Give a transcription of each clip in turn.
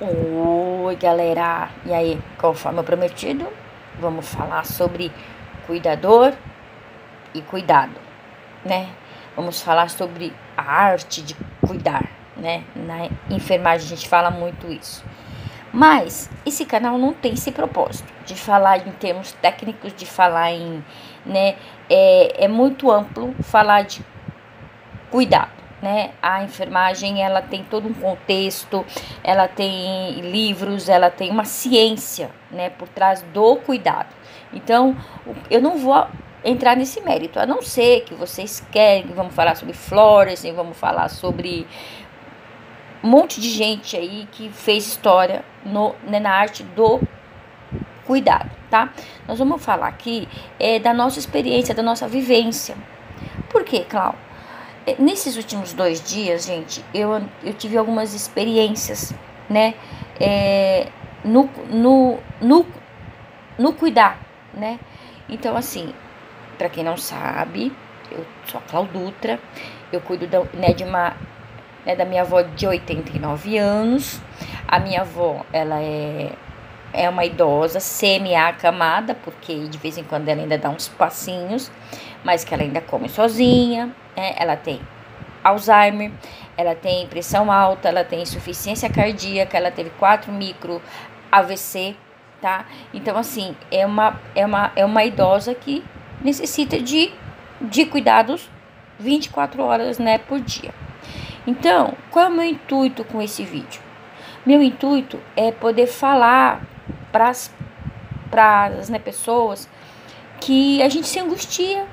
Oi, galera! E aí, conforme prometido, vamos falar sobre cuidador e cuidado, né? Vamos falar sobre a arte de cuidar, né? Na enfermagem a gente fala muito isso. Mas esse canal não tem esse propósito de falar em termos técnicos, de falar em, né? É muito amplo falar de cuidado, né? A enfermagem, ela tem todo um contexto, ela tem livros, ela tem uma ciência, né, por trás do cuidado. Então, eu não vou entrar nesse mérito, a não ser que vocês querem que vamos falar sobre Florence, vamos falar sobre um monte de gente aí que fez história na arte do cuidado, tá? Nós vamos falar aqui da nossa experiência, da nossa vivência. Por quê, Cláudia? Nesses últimos 2 dias, gente, eu tive algumas experiências, né, no, no, no, no cuidar, né? Então, assim, para quem não sabe, eu sou a Claudutra, eu cuido da minha avó de 89 anos. A minha avó, ela é uma idosa, semi-acamada, porque de vez em quando ela ainda dá uns passinhos, mas que ela ainda come sozinha, né? Ela tem Alzheimer, ela tem pressão alta, ela tem insuficiência cardíaca, ela teve 4 micro AVC, tá? Então, assim, é uma idosa que necessita de cuidados 24 horas, né, por dia. Então, qual é o meu intuito com esse vídeo? Meu intuito é poder falar para as pessoas que a gente se angustia,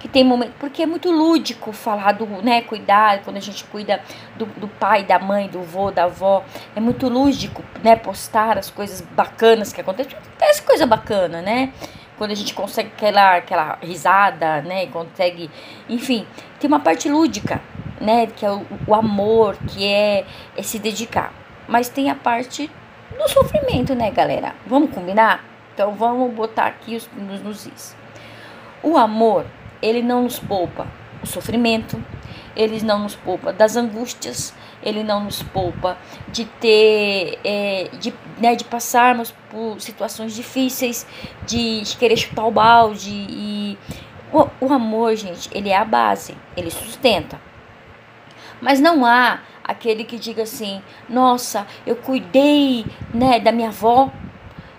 que tem momento, porque é muito lúdico falar do, né, cuidar, quando a gente cuida do pai, da mãe, do vô, da avó, é muito lúdico, né, postar as coisas bacanas que acontece coisa bacana, né, quando a gente consegue aquela risada, né, consegue, enfim, tem uma parte lúdica, né, que é o amor, que é se dedicar, mas tem a parte do sofrimento, né, galera, vamos combinar? Então vamos botar aqui os pinos nos is. O amor, ele não nos poupa o sofrimento, ele não nos poupa das angústias, ele não nos poupa de ter, de passarmos por situações difíceis, de querer chutar o balde. E o amor, gente, ele é a base, ele sustenta. Mas não há aquele que diga assim, nossa, eu cuidei, né, da minha avó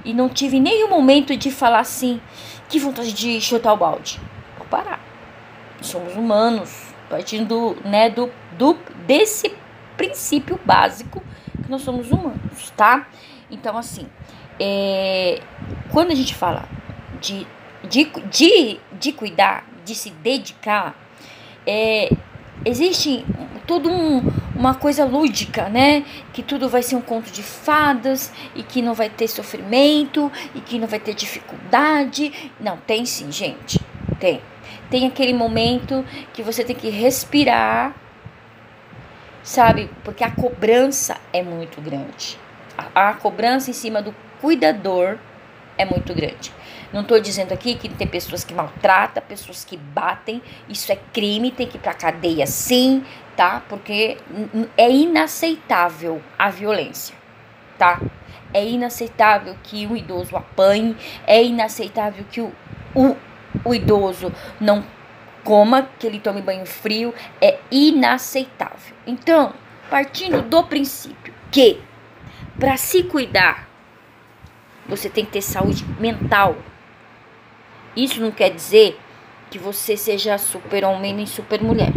e não tive nenhum momento de falar assim, que vontade de chutar o balde. Vou parar. Somos humanos, partindo, né, desse princípio básico que nós somos humanos, tá? Então, assim, quando a gente fala de cuidar, de se dedicar, existe uma coisa lúdica, né? Que tudo vai ser um conto de fadas e que não vai ter sofrimento e que não vai ter dificuldade. Não, tem sim, gente. Tem aquele momento que você tem que respirar, sabe? Porque a cobrança é muito grande. A cobrança em cima do cuidador é muito grande. Não estou dizendo aqui que tem pessoas que maltratam, pessoas que batem. Isso é crime, tem que ir pra cadeia sim, tá? Porque é inaceitável a violência, tá? É inaceitável que o idoso apanhe, é inaceitável que o idoso não coma, que ele tome banho frio, é inaceitável. Então, partindo do princípio que para se cuidar, você tem que ter saúde mental. Isso não quer dizer que você seja super homem nem super mulher.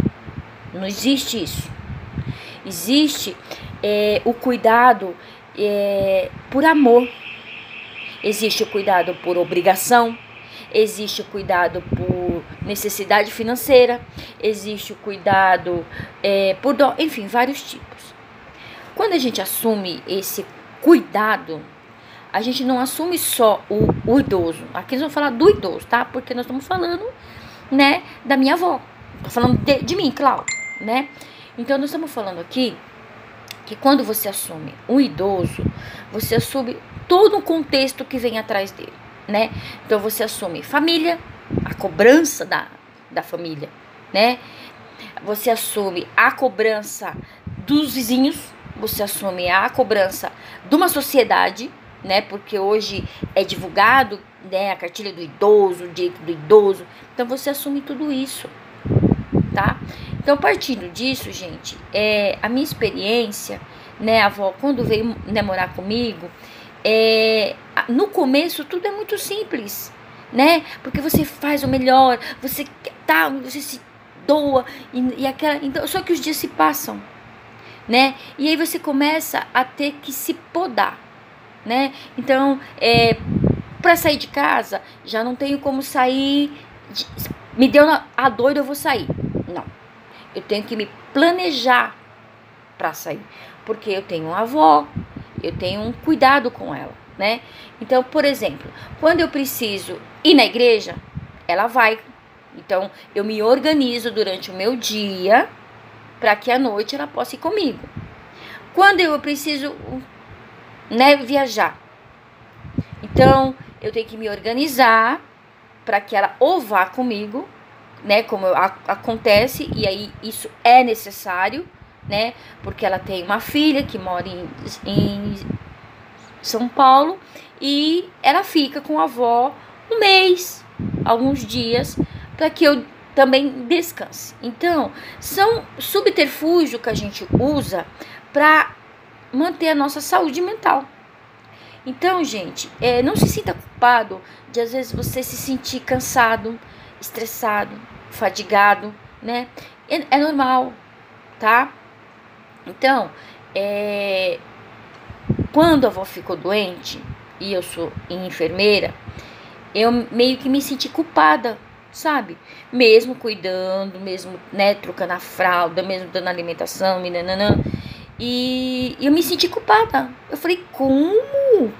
Não existe isso. Existe o cuidado por amor. Existe o cuidado por obrigação. Existe o cuidado por necessidade financeira. Existe o cuidado por dó. Enfim, vários tipos. Quando a gente assume esse cuidado, a gente não assume só o idoso. Aqui nós vamos falar do idoso, tá? Porque nós estamos falando, né, da minha avó. Tô falando de mim, Cláudia, né? Então, nós estamos falando aqui que quando você assume o idoso, você assume todo o contexto que vem atrás dele, né? Então, você assume família, a cobrança da família, né? Você assume a cobrança dos vizinhos, você assume a cobrança de uma sociedade, né? Porque hoje é divulgado, né, a cartilha do idoso, o direito do idoso. Então você assume tudo isso, tá? Então, partindo disso, gente, a minha experiência, né, a avó, quando veio, né, morar comigo, no começo tudo é muito simples, né? Porque você faz o melhor, você se doa e aquela, então, só que os dias se passam, né? E aí você começa a ter que se podar, né? Então, para sair de casa, já não tenho como sair, me deu a doida, eu vou sair. Não, eu tenho que me planejar para sair, porque eu tenho uma avó, eu tenho um cuidado com ela, né? Então, por exemplo, quando eu preciso ir na igreja, ela vai. Então, eu me organizo durante o meu dia para que à noite ela possa ir comigo. Quando eu preciso, né, viajar, então eu tenho que me organizar para que ela ou vá comigo, né, como acontece, e aí isso é necessário, né, porque ela tem uma filha que mora em São Paulo e ela fica com a avó um mês, alguns dias, para que eu também descanse. Então, são subterfúgio que a gente usa para manter a nossa saúde mental. Então, gente, não se sinta culpado de às vezes você se sentir cansado, estressado, fadigado, né? É normal, tá? Então, quando a avó ficou doente e eu sou enfermeira, eu meio que me senti culpada, sabe? Mesmo cuidando, mesmo, né, trocando a fralda, mesmo dando alimentação, e eu me senti culpada. Eu falei, como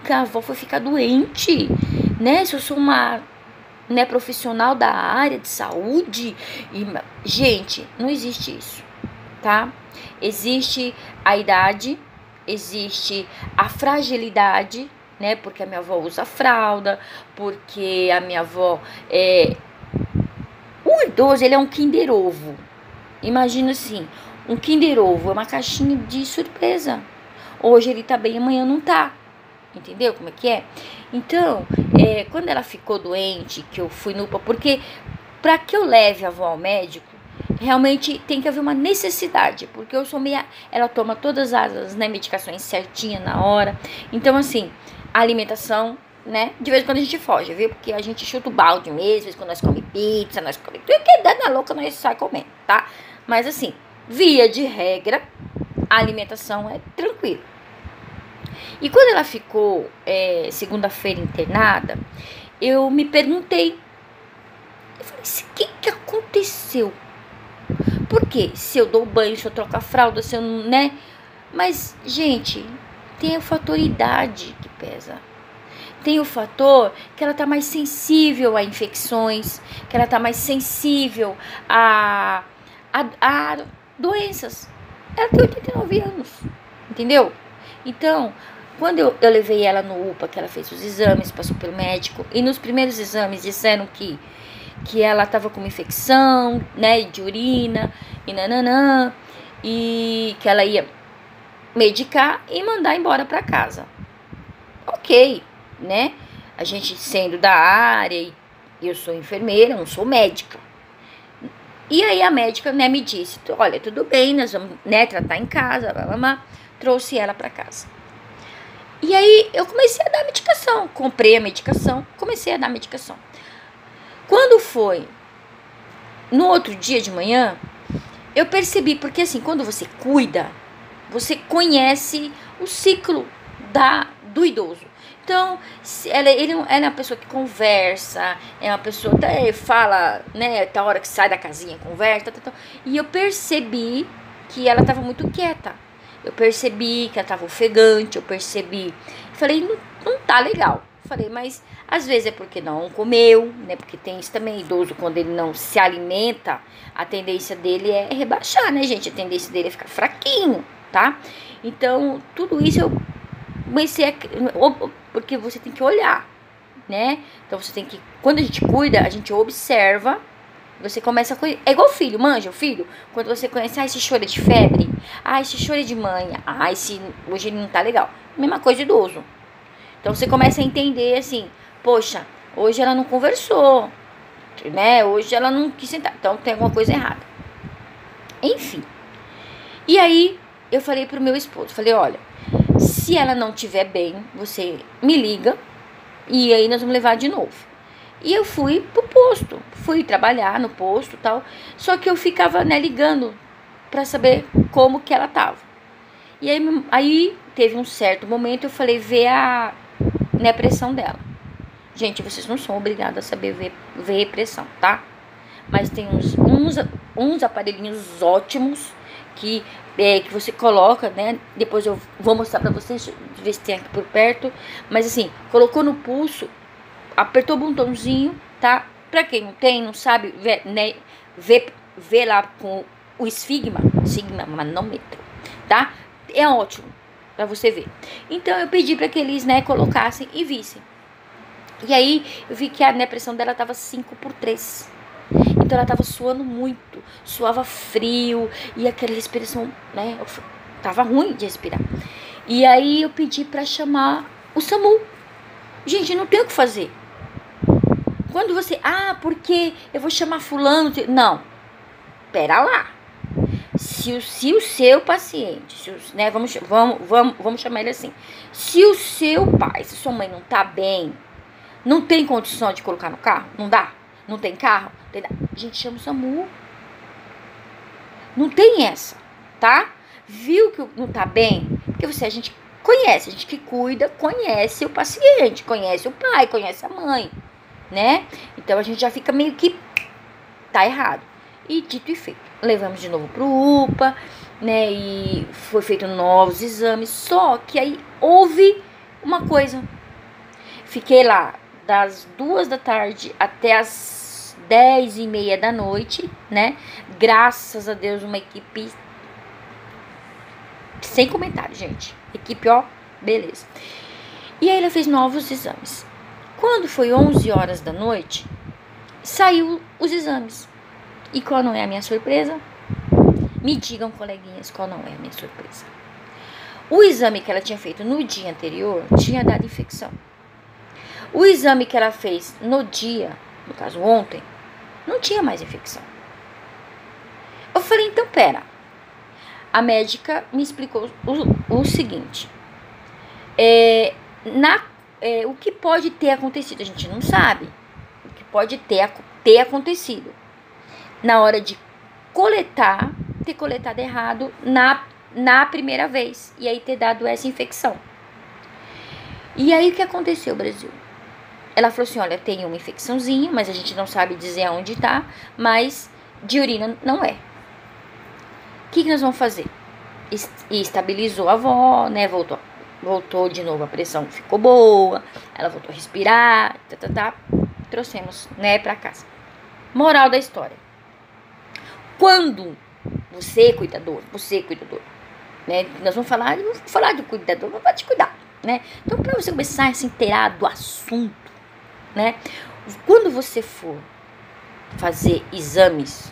que a avó foi ficar doente, né? Se eu sou uma, né, profissional da área de saúde. Gente, não existe isso, tá? Existe a idade, existe a fragilidade, né? Porque a minha avó usa fralda, porque a minha avó o idoso, ele é um Kinder Ovo. Imagina assim, um Kinder Ovo é uma caixinha de surpresa. Hoje ele tá bem, amanhã não tá. Entendeu como é que é? Então, quando ela ficou doente, que eu fui no UPA, porque para que eu leve a avó ao médico, realmente tem que haver uma necessidade, porque eu sou meia, ela toma todas as, né, medicações certinha na hora. Então, assim, a alimentação, né, de vez em quando a gente foge, viu? Porque a gente chuta o balde mesmo, de vez em quando nós comemos pizza, nós comemos tudo que dá na louca, nós sai comendo, tá? Mas assim, via de regra, a alimentação é tranquila. E quando ela ficou segunda-feira internada, eu me perguntei, eu falei, o que aconteceu? Por quê? Se eu dou banho, se eu troco a fralda, se eu não, né? Mas, gente, tem o fator idade que pesa. Tem o fator que ela tá mais sensível a infecções, que ela tá mais sensível a doenças. Ela tem 89 anos, entendeu? Então, quando eu levei ela no UPA, que ela fez os exames, passou pelo médico, e nos primeiros exames disseram que ela tava com uma infecção, né, de urina, e que ela ia medicar e mandar embora para casa. Ok, né? A gente sendo da área, e eu sou enfermeira, não sou médica. E aí a médica, né, me disse, olha, tudo bem, nós vamos, né, tratar em casa, trouxe ela para casa. E aí eu comecei a dar medicação, comprei a medicação, comecei a dar medicação. Quando foi no outro dia de manhã, eu percebi, porque assim, quando você cuida, você conhece o ciclo do idoso. Então, ele é uma pessoa que conversa, é uma pessoa que fala, né, tá hora que sai da casinha, conversa, e eu percebi que ela estava muito quieta. Eu percebi que ela estava ofegante, eu percebi. Falei, não tá legal. Falei, mas às vezes é porque não comeu, né? Porque tem isso também, idoso, quando ele não se alimenta, a tendência dele é rebaixar, né, gente? A tendência dele é ficar fraquinho, tá? Então, tudo isso eu comecei a... Porque você tem que olhar, né? Então, você tem que... Quando a gente cuida, a gente observa Você começa a conhecer. É igual filho, manja o filho. Quando você conhece, esse choro é de febre. Esse choro é de manha. Hoje ele não tá legal. Mesma coisa de idoso. Então você começa a entender assim, poxa, hoje ela não conversou, né? Hoje ela não quis sentar. Então tem alguma coisa errada. Enfim. E aí eu falei pro meu esposo, falei, olha, se ela não estiver bem, você me liga e aí nós vamos levar de novo. E eu fui pro posto, fui trabalhar no posto e tal, só que eu ficava, né, ligando pra saber como que ela tava. E aí teve um certo momento, eu falei, vê a pressão dela. Gente, vocês não são obrigados a saber ver pressão, tá? Mas tem uns aparelhinhos ótimos que você coloca, né? Depois eu vou mostrar pra vocês, ver se tem aqui por perto. Mas assim, colocou no pulso, apertou o botãozinho, tá? Pra quem não tem, não sabe, né? Vê lá com o sigma manômetro, tá? É ótimo pra você ver. Então eu pedi pra que eles, né, colocassem e vissem. E aí eu vi que a, né, pressão dela tava 5/3. Então ela tava suando muito, suava frio e aquela respiração, né, tava ruim de respirar. E aí eu pedi pra chamar o SAMU. Gente, não tem o que fazer. Quando você, porque eu vou chamar fulano, não, pera lá. Se o seu paciente, né, vamos chamar ele assim, se o seu pai, se sua mãe não tá bem, não tem condição de colocar no carro, não dá, não tem carro, a gente chama o SAMU. Não tem essa, tá? Viu que não tá bem? Porque a gente conhece, a gente que cuida, conhece o paciente, conhece o pai, conhece a mãe, né? Então a gente já fica meio que tá errado. E dito e feito, levamos de novo pro UPA, né? E foi feito novos exames. Só que aí houve uma coisa. Fiquei lá das 2 da tarde até as 10:30 da noite, né? Graças a Deus, uma equipe sem comentário, gente. Equipe, ó, beleza. E aí ela fez novos exames. Quando foi 11 horas da noite, saiu os exames. E qual não é a minha surpresa? Me digam, coleguinhas, qual não é a minha surpresa. O exame que ela tinha feito no dia anterior tinha dado infecção. O exame que ela fez no dia, no caso ontem, não tinha mais infecção. Eu falei, então pera. A médica me explicou o seguinte. O que pode ter acontecido? A gente não sabe. O que pode ter acontecido. Na hora de ter coletado errado na primeira vez. E aí ter dado essa infecção. E aí o que aconteceu, Brasil? Ela falou assim, olha, tem uma infecçãozinha, mas a gente não sabe dizer aonde tá, mas de urina não é. O que nós vamos fazer? E estabilizou a avó, né, voltou de novo, a pressão ficou boa, ela voltou a respirar, trouxemos, né, pra casa. Moral da história. Quando você, cuidador, né, nós vamos falar do cuidador, vamos falar de cuidar, né? Então, pra você começar a se inteirar do assunto, né? Quando você for fazer exames,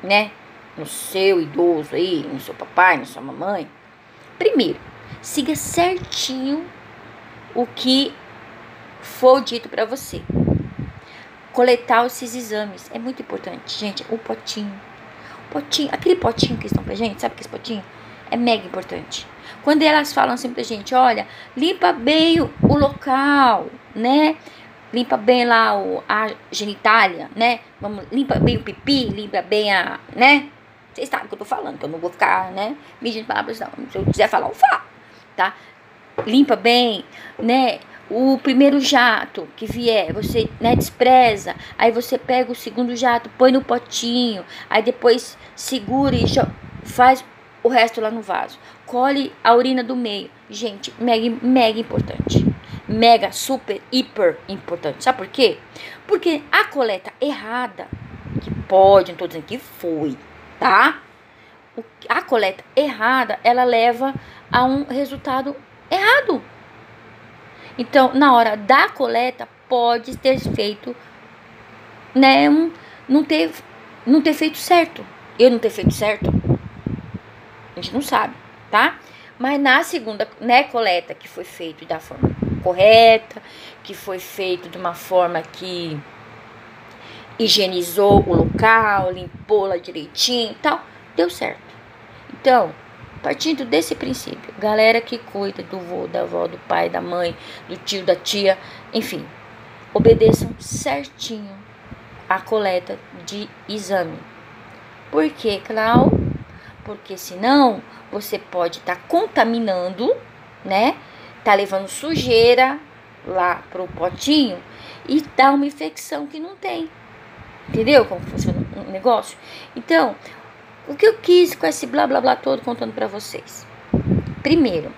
né? No seu idoso aí, no seu papai, na sua mamãe. Primeiro, siga certinho o que for dito pra você. Coletar esses exames é muito importante, gente. O potinho, aquele potinho que estão pra gente, sabe que esse potinho é mega importante. Quando elas falam assim pra gente, olha, limpa bem o local, né? Limpa bem lá a genitália, né? Limpa bem o pipi, limpa bem né? Vocês sabem o que eu tô falando, que eu não vou ficar, né? Medindo palavras, não. Se eu quiser falar, eu falo, tá? Limpa bem, né? O primeiro jato que vier, você, né, despreza. Aí você pega o segundo jato, põe no potinho. Aí depois segura e faz o resto lá no vaso. Colhe a urina do meio. Gente, mega importante. Mega, super, hiper importante. Sabe por quê? Porque a coleta errada, que pode, não tô dizendo que foi, tá? A coleta errada, ela leva a um resultado errado. Então, na hora da coleta, pode ter feito, né, não ter não ter feito certo. Eu não ter feito certo, a gente não sabe, tá? Mas na segunda, né, coleta que foi feito da forma correta, que foi feito de uma forma que higienizou o local, limpou lá direitinho e tal, deu certo. Então, partindo desse princípio, galera que cuida do vô, da avó, do pai, da mãe, do tio, da tia, enfim, obedeçam certinho a coleta de exame. Por quê, Clau? Porque senão você pode estar contaminando, né? Tá levando sujeira lá pro potinho e dá uma infecção que não tem. Entendeu como funciona o negócio? Então, o que eu quis com esse blá blá blá todo contando pra vocês? Primeiro,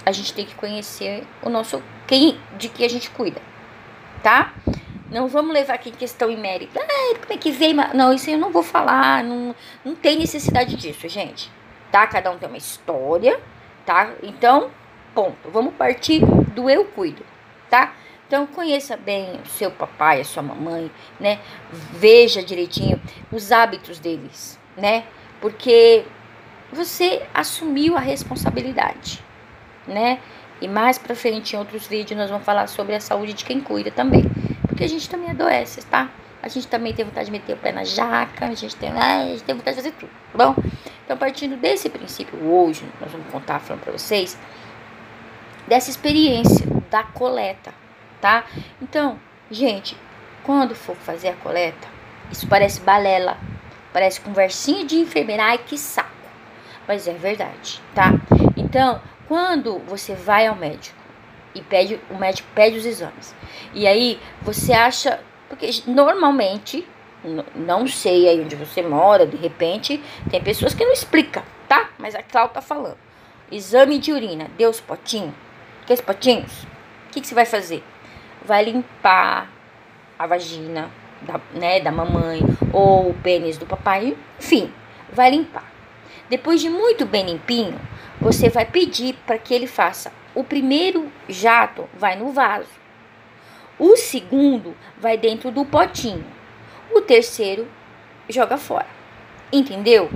a gente tem que conhecer o nosso de que a gente cuida, tá? Não vamos levar aqui em questão em mérito. Como é que veio? Não, isso eu não vou falar. Não tem necessidade disso, gente. Tá? Cada um tem uma história, tá? Então, ponto. Vamos partir do eu cuido, tá? Então, conheça bem o seu papai, a sua mamãe, né? Veja direitinho os hábitos deles, né? Porque você assumiu a responsabilidade, né? E mais pra frente, em outros vídeos, nós vamos falar sobre a saúde de quem cuida também. Porque a gente também adoece, tá? A gente também tem vontade de meter o pé na jaca, a gente tem vontade de fazer tudo, tá bom? Então, partindo desse princípio, hoje, nós vamos contar, falando pra vocês, dessa experiência da coleta, tá? Então, gente, quando for fazer a coleta, isso parece balela, parece conversinha de enfermeira, ai que saco, mas é verdade, tá? Então, quando você vai ao médico e o médico pede os exames, e aí você acha, porque normalmente, não sei aí onde você mora, de repente, tem pessoas que não explicam, tá? Mas a Cláudia tá falando. Exame de urina, deu os potinhos, aqueles potinhos, o que você vai fazer? Vai limpar a vagina da mamãe, ou o pênis do papai, enfim, vai limpar. Depois de muito bem limpinho, você vai pedir para que ele faça. O primeiro jato vai no vaso. O segundo vai dentro do potinho. O terceiro joga fora. Entendeu?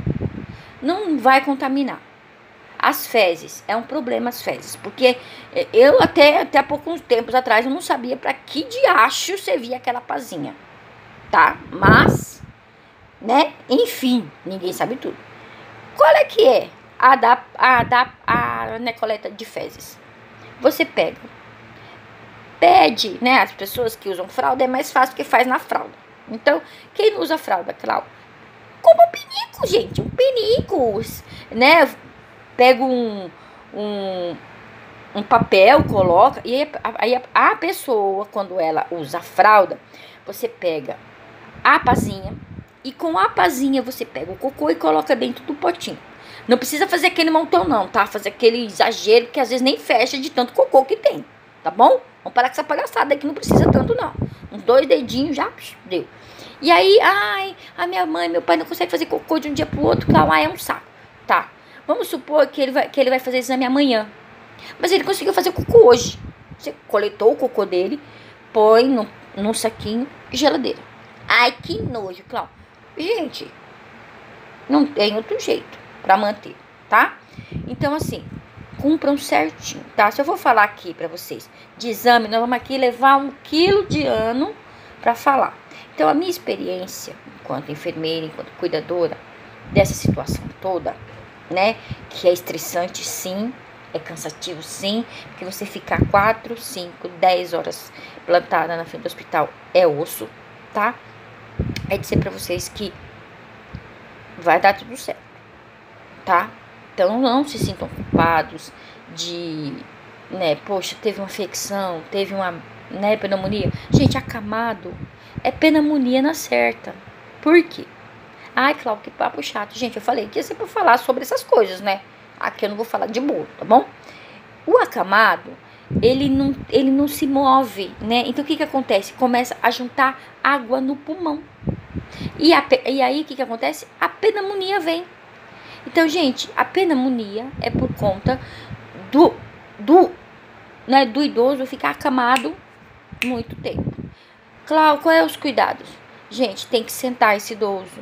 Não vai contaminar. As fezes, é um problema as fezes. Porque eu até há poucos tempos atrás eu não sabia para que diacho servia aquela pazinha. Tá? Mas, né? Enfim, ninguém sabe tudo. Qual é que é a coleta de fezes? Você pede, né? As pessoas que usam fralda é mais fácil que faz na fralda. Então, quem não usa fralda, Clau? Como um pinico, gente. Um pinico, né? Pega um papel, coloca. E aí a pessoa, quando ela usa a fralda, você pega a pazinha. E com a pazinha você pega o cocô e coloca dentro do potinho. Não precisa fazer aquele montão não, tá? Fazer aquele exagero que às vezes nem fecha de tanto cocô que tem, tá bom? Vamos parar com essa palhaçada que não precisa tanto não. Uns 2 dedinhos já deu. E aí, a minha mãe, meu pai não consegue fazer cocô de um dia pro outro, claro, é um saco. Tá, vamos supor que ele vai fazer exame amanhã. Mas ele conseguiu fazer cocô hoje. Você coletou o cocô dele, põe num saquinho de geladeira. Ai, que nojo, Cláudio. Gente, não tem outro jeito pra manter, tá? Então, assim, cumpram certinho, tá? Se eu vou falar aqui pra vocês de exame, nós vamos aqui levar 1 quilo de ano pra falar. Então, a minha experiência enquanto enfermeira, enquanto cuidadora dessa situação toda, né? Que é estressante, sim. É cansativo, sim. Porque você ficar 4, 5, 10 horas plantada na frente do hospital é osso, tá? É dizer pra vocês que vai dar tudo certo, tá? Então não se sintam culpados de, né, poxa, teve uma infecção, teve uma, né, pneumonia. Gente, acamado é pneumonia na certa. Por quê? Ai, Cláudio, que papo chato. Gente, eu falei que ia ser pra falar sobre essas coisas, né? Aqui eu não vou falar de bolo, tá bom? O acamado, ele não se move, né? Então, o que acontece? Começa a juntar água no pulmão. E aí, o que acontece? A pneumonia vem. Então, gente, a pneumonia é por conta do idoso ficar acamado muito tempo. Claro, qual é os cuidados? Gente, tem que sentar esse idoso.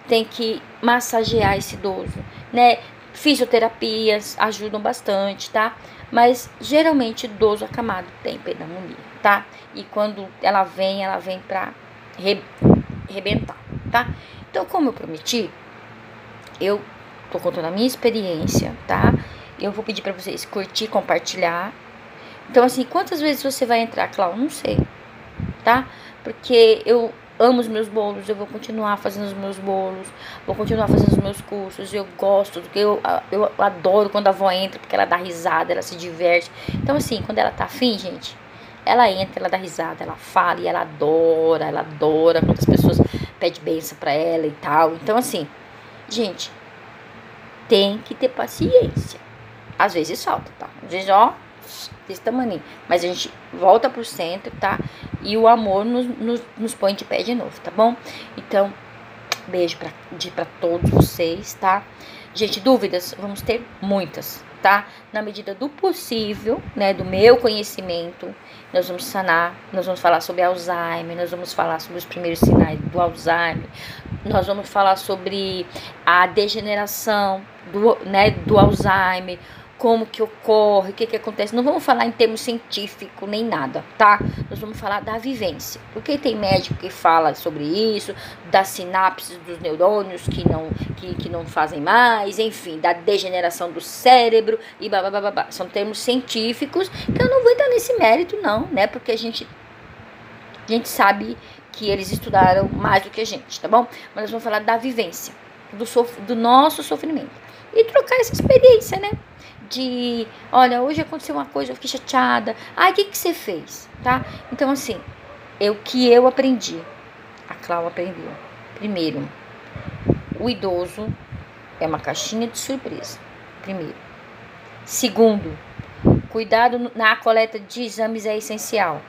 tem que massagear esse idoso, né? Fisioterapias ajudam bastante, tá? Mas geralmente idoso acamado tem pneumonia, tá? E quando ela vem pra rebentar, tá? Então, como eu prometi, eu tô contando a minha experiência, tá? Eu vou pedir pra vocês curtir, compartilhar. Então, assim, quantas vezes você vai entrar, Cláudia? Não sei, tá? Porque eu amo os meus bolos, eu vou continuar fazendo os meus bolos, vou continuar fazendo os meus cursos, eu gosto, eu adoro quando a avó entra, porque ela dá risada, ela se diverte. Então, assim, quando ela tá afim, gente, ela entra, ela dá risada, ela fala e ela adora quando as pessoas pedem bênção pra ela e tal. Então, assim, gente, tem que ter paciência. Às vezes falta, tá? Às vezes, ó, desse tamanho. Mas a gente volta pro centro, tá? E o amor nos põe de pé de novo, tá bom? Então, beijo pra todos vocês, tá? Gente, dúvidas, vamos ter muitas, tá? Na medida do possível, né? Do meu conhecimento, nós vamos sanar, nós vamos falar sobre Alzheimer, nós vamos falar sobre os primeiros sinais do Alzheimer, nós vamos falar sobre a degeneração do Alzheimer, como que ocorre, o que acontece. Não vamos falar em termos científicos nem nada, tá? Nós vamos falar da vivência. Porque tem médico que fala sobre isso, das sinapses dos neurônios que não fazem mais, enfim, da degeneração do cérebro e babá. São termos científicos que eu não vou entrar nesse mérito não, né? Porque a gente sabe que eles estudaram mais do que a gente, tá bom? Mas nós vamos falar da vivência, do nosso sofrimento. E trocar essa experiência, né? De, olha, hoje aconteceu uma coisa, eu fiquei chateada. Ai, o que você fez, tá? Então, assim, que eu aprendi, a Cláudia aprendeu. Primeiro, o idoso é uma caixinha de surpresa. Primeiro. Segundo, cuidado na coleta de exames é essencial.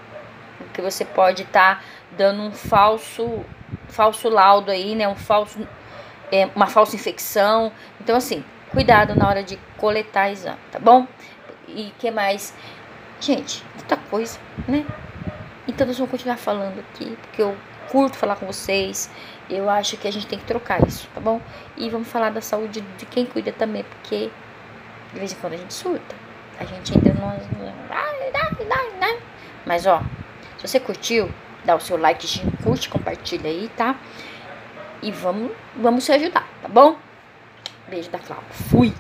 Porque você pode estar dando um falso laudo aí, né? Uma falsa infecção. Então, assim, cuidado na hora de coletar exame, tá bom? E que mais? Gente, muita coisa, né? Então nós vamos continuar falando aqui, porque eu curto falar com vocês. Eu acho que a gente tem que trocar isso, tá bom? E vamos falar da saúde de quem cuida também, porque de vez em quando a gente surta. A gente entra né? Mas, ó, se você curtiu, dá o seu like, curte, compartilha aí, tá? E vamos se ajudar, tá bom? Beijo da Cláudia. Fui!